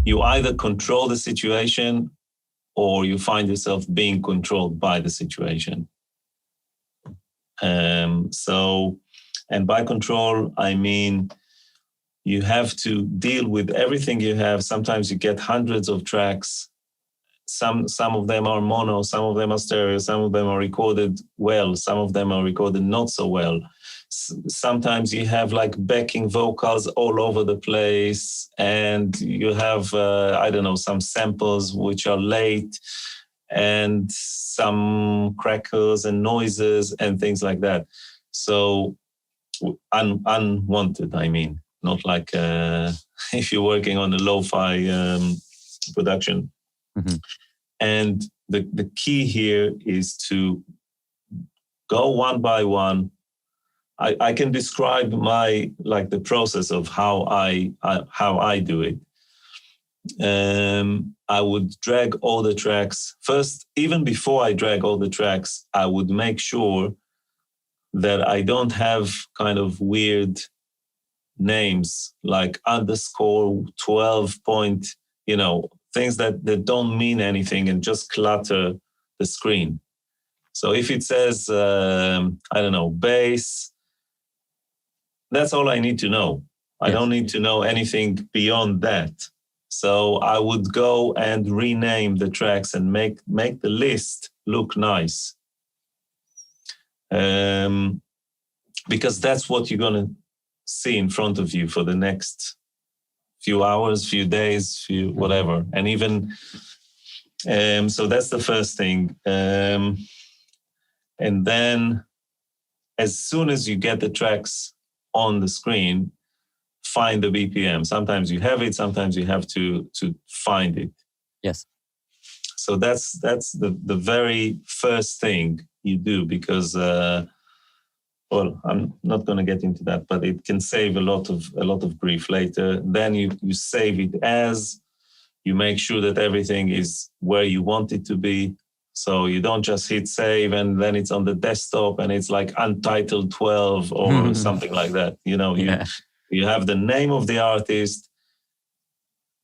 you either control the situation or you find yourself being controlled by the situation. And by control, I mean you have to deal with everything you have. Sometimes you get hundreds of tracks. Some of them are mono, some of them are stereo, some of them are recorded well, some of them are recorded not so well. Sometimes you have like backing vocals all over the place, and you have, some samples which are late, and some crackles and noises and things like that. So unwanted, I mean, not like if you're working on a lo-fi production. Mm-hmm. And the key here is to go one by one. I can describe the process of how I do it. I would drag all the tracks. First, even before I drag all the tracks, I would make sure that I don't have kind of weird names like _12 point, things that don't mean anything and just clutter the screen. So if it says, bass, that's all I need to know. I don't need to know anything beyond that. So I would go and rename the tracks and make the list look nice. Because that's what you're going to see in front of you for the next few hours, few days, whatever. And even, so that's the first thing. And then as soon as you get the tracks on the screen, find the BPM. Sometimes you have it, sometimes you have to find it. Yes. So that's the very first thing you do, because I'm not going to get into that, but it can save a lot of grief later. Then you save it as, you make sure that everything is where you want it to be. So you don't just hit save and then it's on the desktop and it's like Untitled 12 or something like that. You have the name of the artist,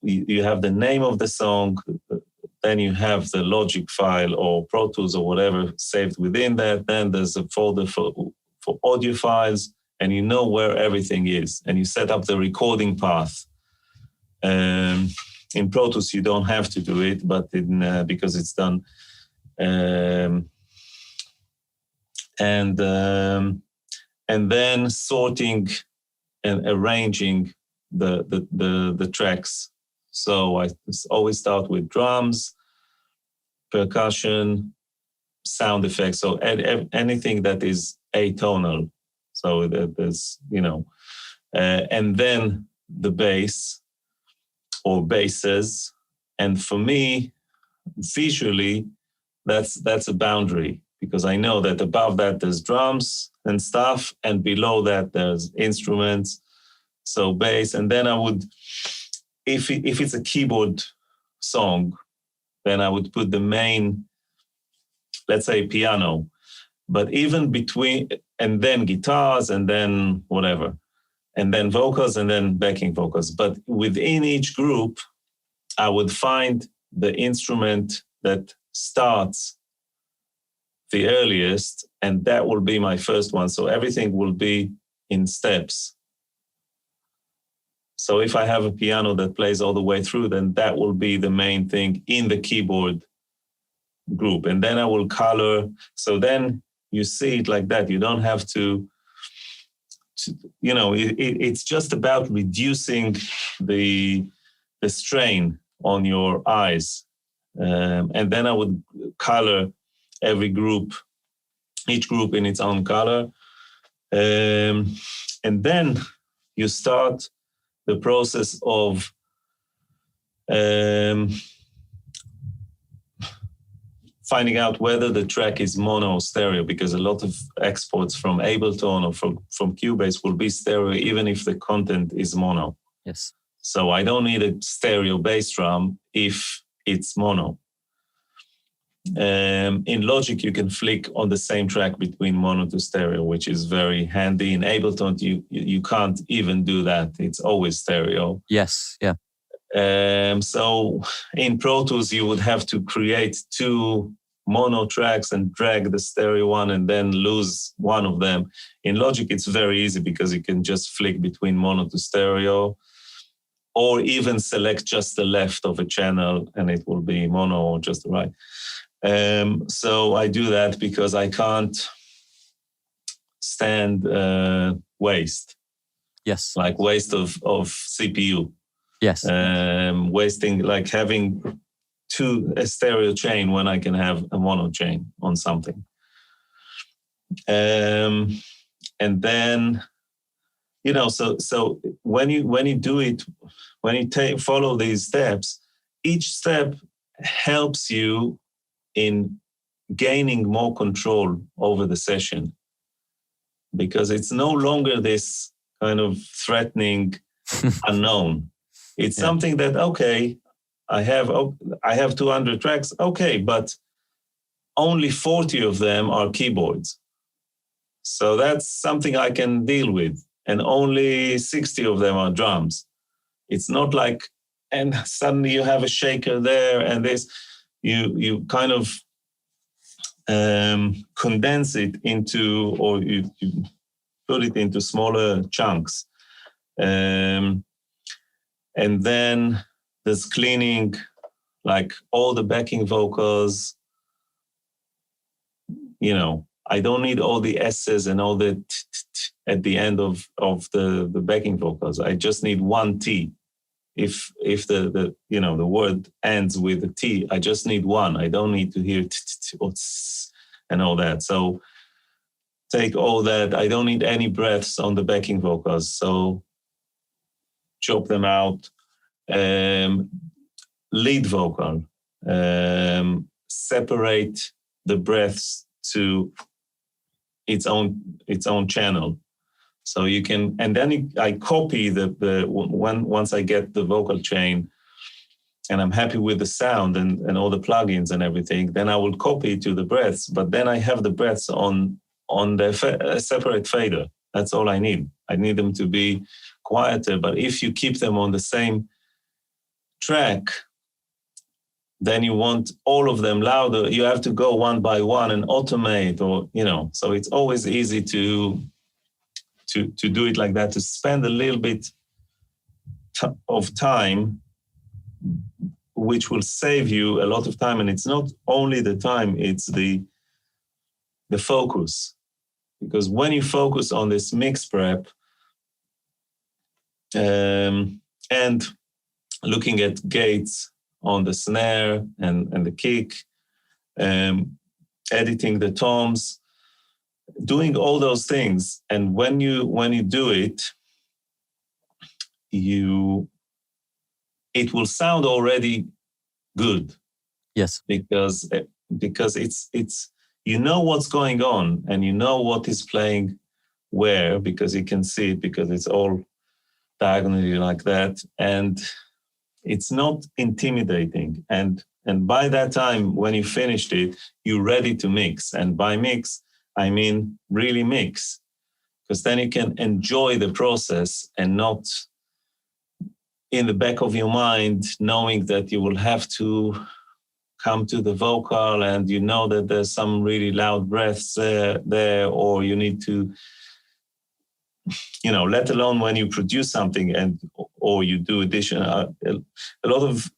you have the name of the song, then you have the Logic file or Pro Tools or whatever saved within that. Then there's a folder for audio files, and you know where everything is, and you set up the recording path. In Pro Tools, you don't have to do it, but because it's done. And then sorting and arranging the tracks. So I always start with drums, percussion, sound effects. So anything that is atonal. So there's, and then the bass or basses. And for me, visually, that's a boundary, because I know that above that there's drums and stuff, and below that there's instruments. So bass, and then I would, if it's a keyboard song, then I would put the main, let's say piano, but even between, and then guitars, and then whatever, and then vocals, and then backing vocals. But within each group, I would find the instrument that starts the earliest, and that will be my first one. So everything will be in steps. So if I have a piano that plays all the way through, then that will be the main thing in the keyboard group. And then I will color. So then you see it like that. You don't have to it's just about reducing the strain on your eyes. And then I would color every group, each group in its own color. And then you start the process of finding out whether the track is mono or stereo, because a lot of exports from Ableton or from Cubase will be stereo, even if the content is mono. Yes. So I don't need a stereo bass drum if it's mono. In Logic, you can flick on the same track between mono to stereo, which is very handy. In Ableton, you can't even do that. It's always stereo. Yes, yeah. So in Pro Tools, you would have to create 2 mono tracks and drag the stereo one and then lose one of them. In Logic, it's very easy because you can just flick between mono to stereo, or even select just the left of a channel and it will be mono, or just the right. So I do that because I can't stand waste. Yes. Like waste of CPU. Yes. Wasting, like having a stereo chain when I can have a mono chain on something. And then, so when you do it, when you follow these steps, each step helps you in gaining more control over the session, because it's no longer this kind of threatening unknown. It's something that, okay, I have 200 tracks, okay, but only 40 of them are keyboards. So that's something I can deal with. And only 60 of them are drums. It's not like, and suddenly you have a shaker there and this, you kind of condense it into, or you put it into smaller chunks. And then there's cleaning, like all the backing vocals. I don't need all the S's and all the at the end of the backing vocals. I just need one T. If the word ends with a T, I just need one. I don't need to hear or and all that. So take all that. I don't need any breaths on the backing vocals. So chop them out. Lead vocal. Separate the breaths to its own channel. So you can, and then I copy once I get the vocal chain and I'm happy with the sound and all the plugins and everything, then I will copy to the breaths, but then I have the breaths on the separate fader. That's all I need. I need them to be quieter, but if you keep them on the same track, then you want all of them louder. You have to go one by one and automate, or, so it's always easy to do it like that, to spend a little bit of time, which will save you a lot of time. And it's not only the time, it's the focus. Because when you focus on this mix prep and looking at gates on the snare and the kick, editing the toms, doing all those things, and when you do it, it will sound already good. Yes, because it's what's going on, and what is playing where, because you can see it, because it's all diagonally like that, and it's not intimidating. And by that time, when you finished it, you're ready to mix. And by mix, I mean really mix, because then you can enjoy the process and not in the back of your mind knowing that you will have to come to the vocal and that there's some really loud breaths there, or you need to, let alone when you produce something or you do additional. A lot of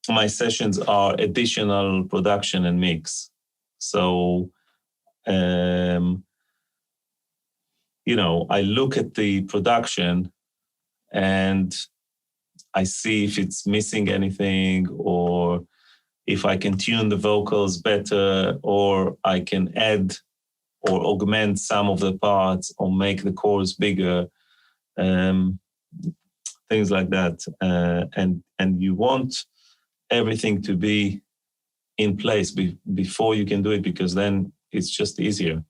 my sessions are additional production and mix. So, I look at the production and I see if it's missing anything, or if I can tune the vocals better, or I can add or augment some of the parts, or make the chorus bigger, things like that. And you want everything to be in place before you can do it, because then it's just easier.